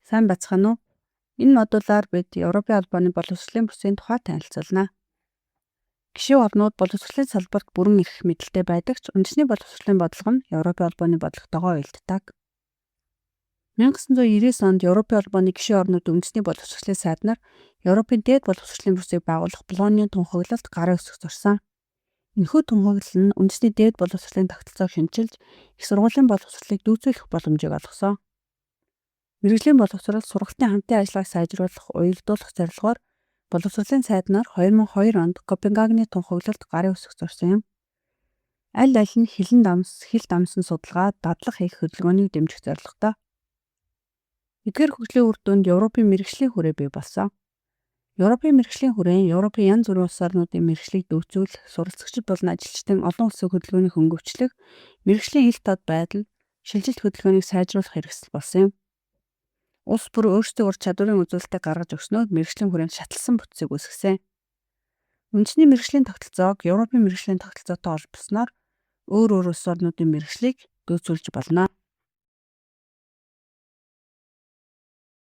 Сайн бацхан уу? Энэ модулаар бид Европын албаны боловсролын бүсийн тухай танилцуулна. Гишүүн орнууд боловсролын салбарт бүрэн эрх мэдэлтэй байдаг ч үндэсний боловсролын бодлого нь Европын албаны бодлоготойгоо уялддаг. 1999 онд Европын албаны гишүүн орнууд үндэсний боловсролын сайднаар Европын дээд боловсролын бүсийг байгуулах Болоны тунхаглалт гарын үсэг зурсан. Энэхүү тунхаглал нь үндэсний дээд боловсролын тогтолцоог шинжилж, их сургуулийн боловсролыг дүүцүүлэх боломжийг олгосон. Мэргэжлийн боловсрол сургалтын хамтын ажиллагааг сайжруулах, уялдуулах зорилгоор боловсролын сайднаар 2002 онд Копенгагены тунхаглалт гарын үсэг зурсан юм. Аль аль нь хил дамсан судалгаа, дадлаг хийх хөдөлгөөнийг дэмжих зорилготой. Эдгээр хөгжлийн үр дүнд Европын мэргэжлийн хүрээ бий болсон. Европын мэргэжлийн хүрээ нь Европын янз бүрийн улс орнуудын мэргэжлийг дүүцүүлэх, суралцагчид болон ажилчдын олон улсын хөдөлгөөнийг хөнгөвчлөх, мэргэжлийн ил тод байдал, шилжилт хөдөлгөөнийг сайжруулах хэрэгсэл болсон юм. Улс бүр өөрсдийн ур чадварын үзүүлэлтийг гаргаж өгснөөр мэргэжлийн хүрээнд шатлсан бүтцийг үүсгэсэн. Үндэсний мэргэжлийн тогтолцоог Европын мэргэжлийн тогтолцоотой холбосноор өөр улс орнуудын мэргэжлийг дүүцүүлж болно.